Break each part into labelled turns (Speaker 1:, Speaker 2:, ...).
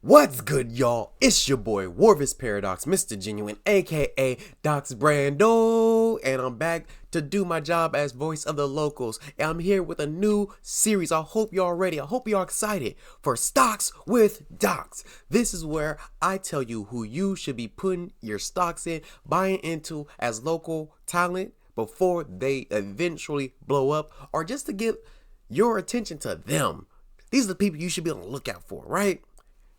Speaker 1: What's good, y'all? It's your boy, Warvis Paradox, Mr. Genuine, aka Dox Brando, and I'm back to do my job as voice of the locals. And I'm here with a new series. I hope y'all ready. I hope y'all excited for Stocks with Dox. This is where I tell you who you should be putting your stocks in, buying into as local talent before they eventually blow up, or just to get your attention to them. These are the people you should be on the lookout for, right?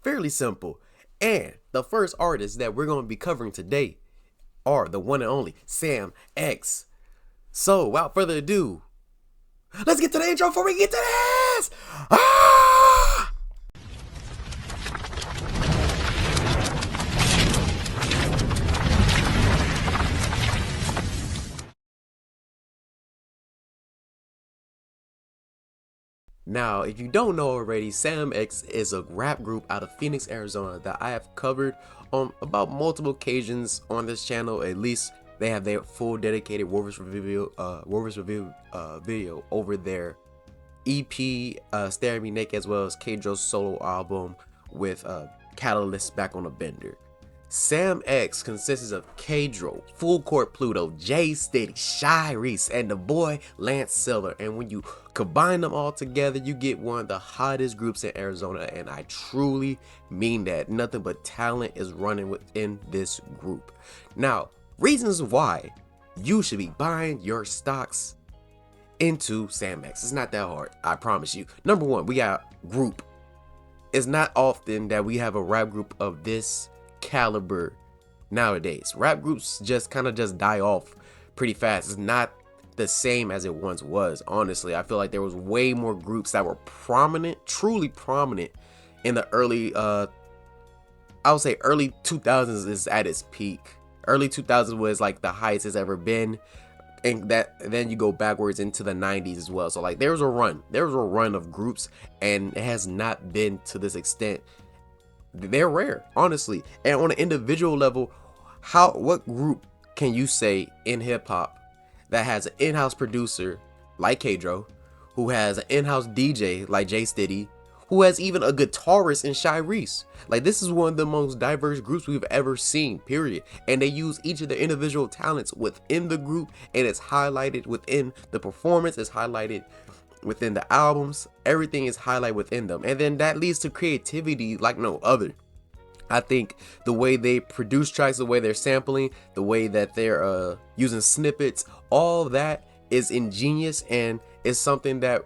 Speaker 1: Fairly simple. And the first artist that we're going to be covering today are the one and only Samnx. So without further ado, let's get to the intro before we get to this. Now, if you don't know already, Samnx is a rap group out of Phoenix, Arizona that I have covered on about multiple occasions on this channel. At least they have their full dedicated Warvis review video over their EP Stare at Me Naked, as well as K-Dro's solo album with Catalyst back on the bender. Samnx consists of K-Dro, Full Court Pluto, J Steady, Shy Reese, and the boy Lance Silver. And when you combine them all together, you get one of the hottest groups in Arizona, and I truly mean that. Nothing but talent is running within this group. Now, reasons why you should be buying your stocks into Samnx. It's not that hard, I promise you. Number one, we got group. It's not often that we have a rap group of this caliber nowadays. Rap groups just kind of die off pretty fast. It's not the same as it once was. Honestly, I feel like there was way more groups that were prominent, truly prominent in the early I would say early 2000s is at its peak. Early 2000s was like the highest it's ever been, and then you go backwards into the 90s as well. So like there was a run of groups, and it has not been to this extent. They're rare, honestly. And on an individual level, what group can you say in hip-hop that has an in-house producer like K-Dro, who has an in-house DJ like J Steady, who has even a guitarist in Shy Reese? Like, this is one of the most diverse groups we've ever seen, period. And they use each of their individual talents within the group, and it's highlighted within the performance, it's highlighted within the albums. Everything is highlighted within them, and then that leads to creativity like no other. I think the way they produce tracks, the way they're sampling, the way that they're using snippets, all that is ingenious, and is something that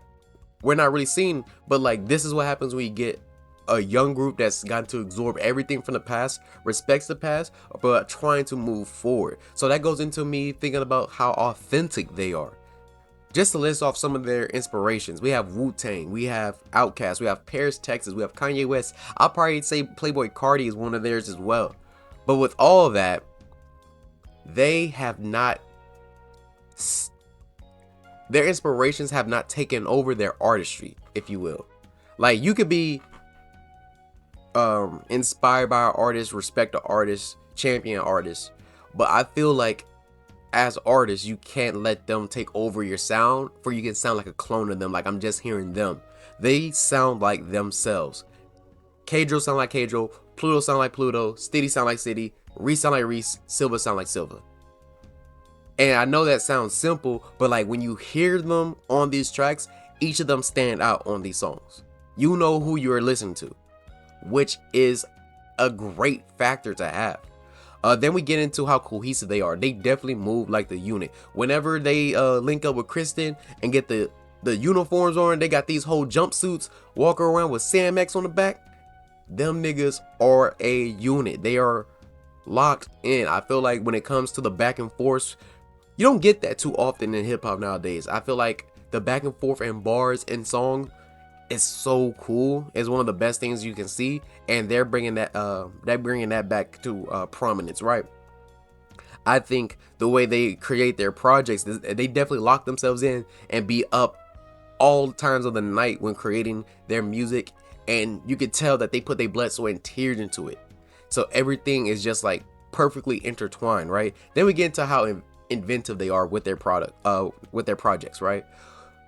Speaker 1: we're not really seeing. But like, this is what happens when you get a young group that's gotten to absorb everything from the past, respects the past, but trying to move forward. So that goes into me thinking about how authentic they are. Just to list off some of their inspirations, we have Wu-Tang, we have Outkast, we have Paris, Texas, we have Kanye West. I'll probably say Playboy Cardi is one of theirs as well. But with all of that, they have not, their inspirations have not taken over their artistry, if you will. Like, you could be inspired by an artist, respect an artist, champion an artist, but I feel like as artists, you can't let them take over your sound, for you can sound like a clone of them. Like, I'm just hearing them. They sound like themselves. K-Dro sound like K-Dro, Pluto sound like Pluto, Steady sound like Steady, Reese sound like Reese, Silva sound like Silva. And I know that sounds simple, but like, when you hear them on these tracks, each of them stand out on these songs. You know who you're listening to, which is a great factor to have. Then we get into how cohesive they are. They definitely move like the unit. Whenever they link up with Kristen and get the uniforms on, they got these whole jumpsuits, walking around with Samnx on the back. Them niggas are a unit. They are locked in. I feel like when it comes to the back and forth, you don't get that too often in hip hop nowadays. I feel like the back and forth and bars and song is so cool. It's one of the best things you can see, and they're bringing that back to prominence, right? I think the way they create their projects, they definitely lock themselves in and be up all times of the night when creating their music, and you could tell that they put their blood, sweat, and tears into it. So everything is just like perfectly intertwined, right? Then we get into how inventive they are with their projects, right?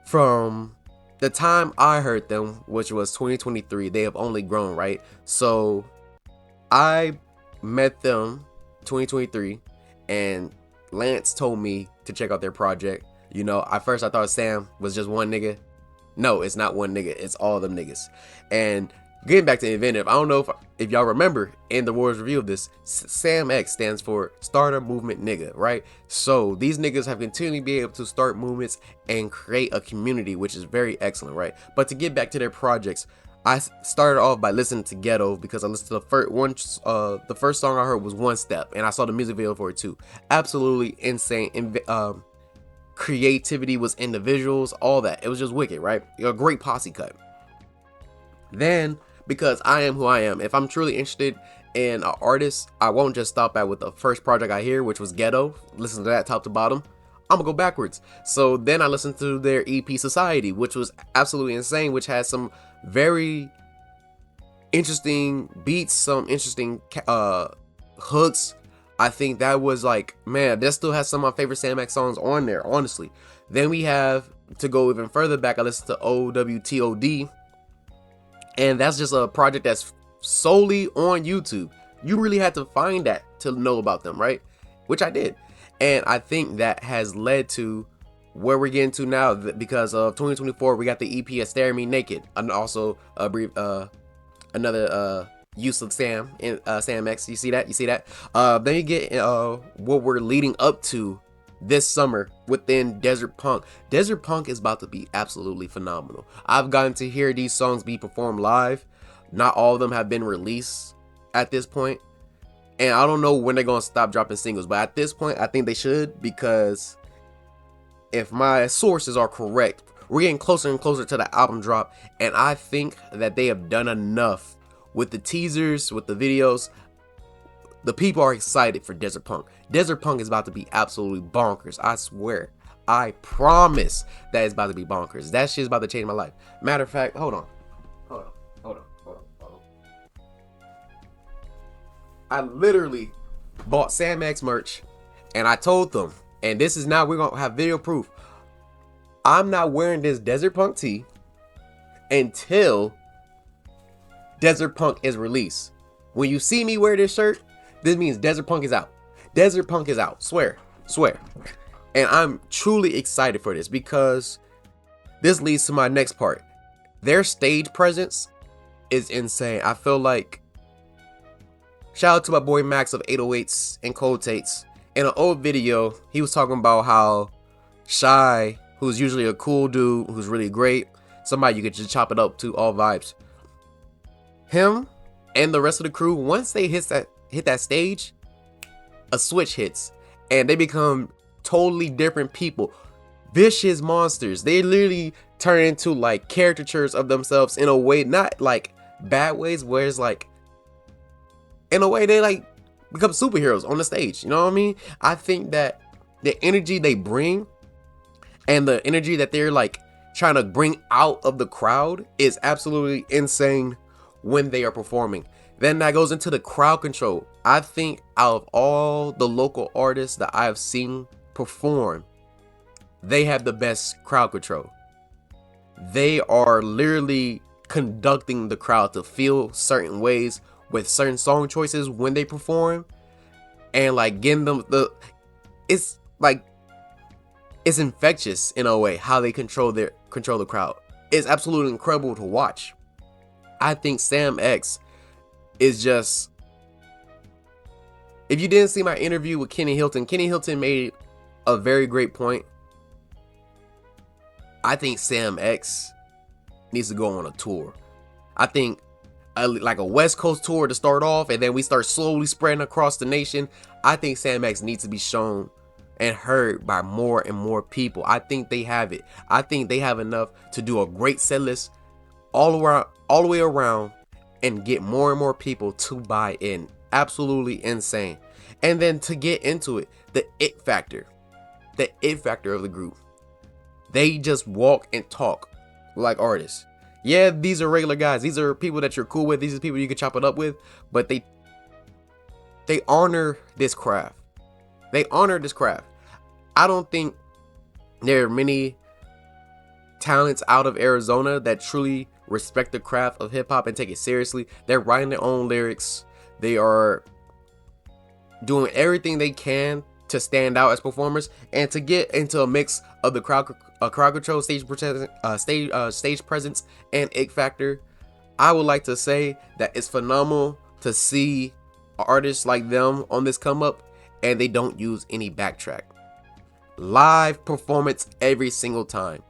Speaker 1: From the time I heard them, which was 2023, they have only grown, right? So I met them 2023, and Lance told me to check out their project. You know, at first I thought Sam was just one nigga. No, it's not one nigga. It's all them niggas. And getting back to Inventive, I don't know if y'all remember in the Warriors review of this, Samnx stands for Starter Movement Nigga, right? So these niggas have continually been able to start movements and create a community, which is very excellent, right? But to get back to their projects, I started off by listening to Ghetto because I listened to the first song I heard was One Step, and I saw the music video for it too. Absolutely insane. Creativity was in the visuals, all that. It was just wicked, right? A great posse cut. Then, because I am who I am, if I'm truly interested in an artist, I won't just stop at with the first project I hear, which was Ghetto. Listen to that top to bottom. I'm gonna go backwards. So then I listened to their EP Society, which was absolutely insane, which has some very interesting beats, some interesting hooks. I think that was like, man, that still has some of my favorite Samnx songs on there, honestly. Then we have, to go even further back, I listened to OWTOD, and that's just a project that's solely on YouTube. You really had to find that to know about them, right? Which I did. And I think that has led to where we're getting to now, because of 2024, we got the EP of Stare Me Naked, and also a brief, another use of Sam in Samnx. You see that? Then you get what we're leading up to this summer within Desert Punk. Desert Punk is about to be absolutely phenomenal. I've gotten to hear these songs be performed live. Not all of them have been released at this point, and I don't know when they're gonna stop dropping singles, but at this point I think they should, because if my sources are correct, we're getting closer and closer to the album drop, and I think that they have done enough with the teasers, with the videos. The people are excited for Desert Punk. Desert Punk is about to be absolutely bonkers. I swear. I promise that it's about to be bonkers. That shit's about to change my life. Matter of fact, hold on. I literally bought Samnx merch, and I told them, and this is now, we're gonna have video proof, I'm not wearing this Desert Punk tee until Desert Punk is released. When you see me wear this shirt, this means Desert Punk is out. Desert Punk is out. Swear. And I'm truly excited for this, because this leads to my next part. Their stage presence is insane. I feel like, shout out to my boy Max of 808s and Cold Tates. In an old video, he was talking about how Shy, who's usually a cool dude, who's really great, somebody you could just chop it up to, all vibes. Him and the rest of the crew, once they hit that stage, a switch hits, and they become totally different people. Vicious monsters. They literally turn into like caricatures of themselves in a way, not like bad ways, where it's like, in a way they like become superheroes on the stage. You know what I mean? I think that the energy they bring and the energy that they're like trying to bring out of the crowd is absolutely insane when they are performing. Then that goes into the crowd control. I think out of all the local artists that I've seen perform, they have the best crowd control. They are literally conducting the crowd to feel certain ways with certain song choices when they perform, and like getting them it's like, it's infectious in a way how they control the crowd. It's absolutely incredible to watch. I think Samnx is just, if you didn't see my interview with Kenny Hilton made a very great point. I think Samnx needs to go on a tour. I think like a West Coast tour to start off, and then we start slowly spreading across the nation. I think Samnx needs to be shown and heard by more and more people. I think they have it. I think they have enough to do a great set list all the way around and get more and more people to buy in. Absolutely insane. And then to get into it, the it factor of the group. They just walk and talk like artists. Yeah, these are regular guys. These are people that you're cool with. These are people you can chop it up with. But they honor this craft. I don't think there are many talents out of Arizona that truly respect the craft of hip hop and take it seriously. They're writing their own lyrics. They are doing everything they can to stand out as performers and to get into a mix of the crowd control, stage presence, and ick factor. I would like to say that it's phenomenal to see artists like them on this come up, and they don't use any backtrack. Live performance every single time.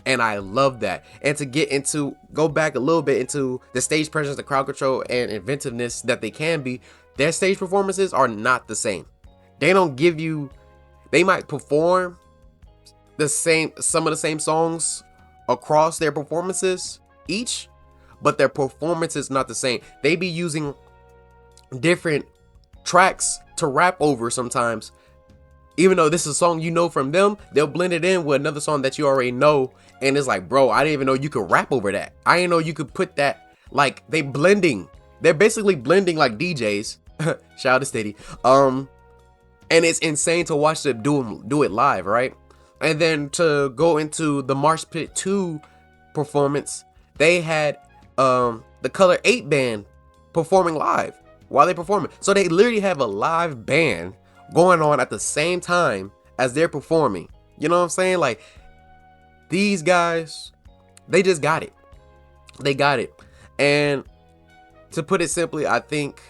Speaker 1: And I love that. And to go back a little bit into the stage presence, the crowd control, and inventiveness that they can be, their stage performances are not the same. They don't give you, they might perform some of the same songs across their performances each, but their performance is not the same. They be using different tracks to rap over sometimes. Even though this is a song you know from them, they'll blend it in with another song that you already know. And it's like, bro, I didn't even know you could rap over that. I didn't know you could put that, like, they're basically blending like DJs. Shout out to Steady. And it's insane to watch them do it live, right? And then to go into the Marsh Pit 2 performance, they had the Color 8 band performing live while they performing. So they literally have a live band going on at the same time as they're performing. You know what I'm saying? Like, these guys, they just got it. They got it. And to put it simply, I think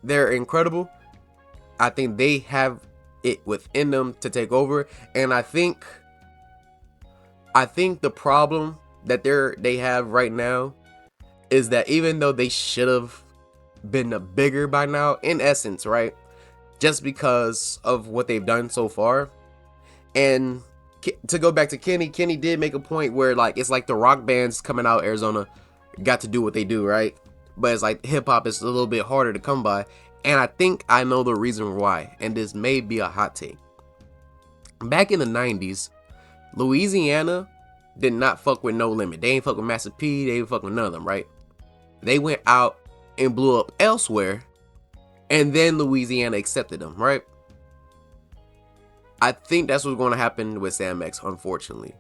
Speaker 1: they're incredible. I think they have it within them to take over. And I think the problem that they have right now is that even though they should have been bigger by now, in essence, right? Just because of what they've done so far. And to go back to Kenny did make a point where, like, it's like the rock bands coming out of Arizona got to do what they do, right? But it's like hip hop is a little bit harder to come by. And I think I know the reason why. And this may be a hot take. Back in the 90s, Louisiana did not fuck with No Limit. They ain't fuck with Master P. They ain't fuck with none of them, right? They went out and blew up elsewhere. And then Louisiana accepted them, right? I think that's what's going to happen with Samnx, unfortunately.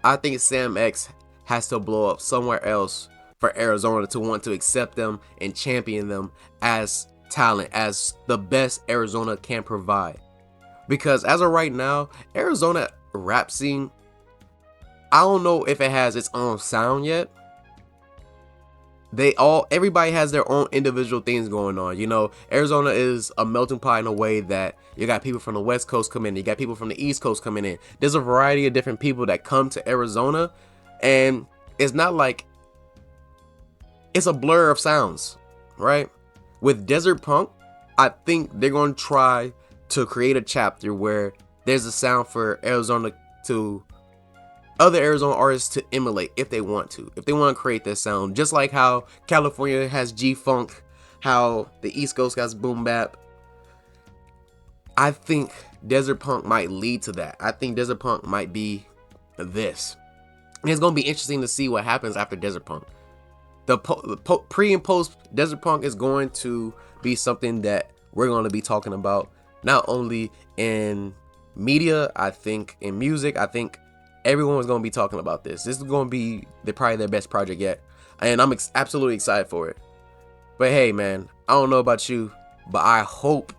Speaker 1: I think Samnx has to blow up somewhere else for Arizona to want to accept them and champion them as talent, as the best Arizona can provide. Because as of right now, Arizona rap scene, I don't know if it has its own sound yet. Everybody has their own individual things going on. You know, Arizona is a melting pot in a way that you got people from the West Coast coming in, you got people from the East Coast coming in. There's a variety of different people that come to Arizona, and it's not like it's a blur of sounds, right? With Desert Punk, I think they're going to try to create a chapter where there's a sound for Arizona to other Arizona artists to emulate if they want to. If they want to create this sound. Just like how California has G-Funk, how the East Coast has Boom Bap. I think Desert Punk might lead to that. I think Desert Punk might be this. And it's going to be interesting to see what happens after Desert Punk. The pre and post Desert Punk is going to be something that we're going to be talking about. Not only in media, I think in music, I think everyone was going to be talking about this. This is going to be probably their best project yet. And I'm absolutely excited for it. But hey, man, I don't know about you, but I hope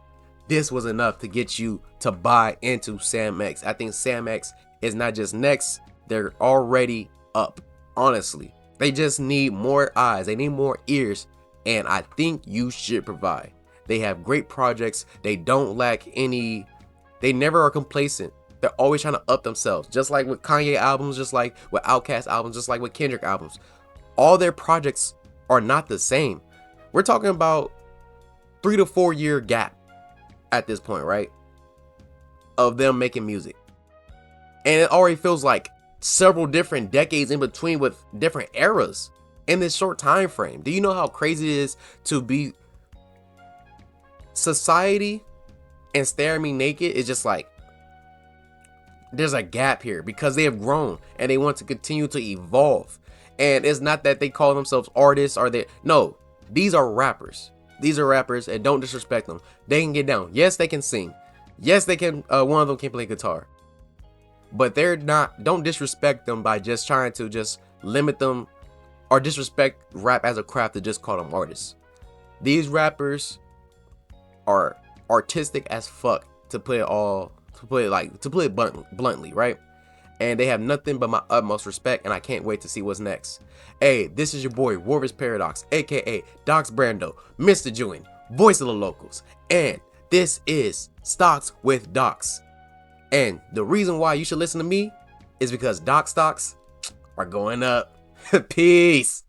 Speaker 1: this was enough to get you to buy into Samnx. I think Samnx is not just next. They're already up. Honestly, they just need more eyes. They need more ears. And I think you should provide. They have great projects. They don't lack any. They never are complacent. They're always trying to up themselves, just like with Kanye albums, just like with Outkast albums, just like with Kendrick albums. All their projects are not the same. We're talking about 3 to 4 year gap at this point, right? Of them making music. And it already feels like several different decades in between with different eras in this short time frame. Do you know how crazy it is to be society and Stare at Me Naked is just like, there's a gap here because they have grown and they want to continue to evolve. And it's not that they call themselves artists or no, these are rappers. These are rappers, and don't disrespect them. They can get down. Yes, they can sing. Yes, they can. One of them can play guitar. but they're not, don't disrespect them by just trying to just limit them or disrespect rap as a craft to just call them artists. These rappers are artistic as fuck, to put it bluntly, right? And they have nothing but my utmost respect, and I can't wait to see what's next. Hey, this is your boy Warvis Paradox, aka Docs Brando, Mr. Jewin, voice of the locals, and this is Stocks with Docs. And the reason why you should listen to me is because Doc stocks are going up. Peace.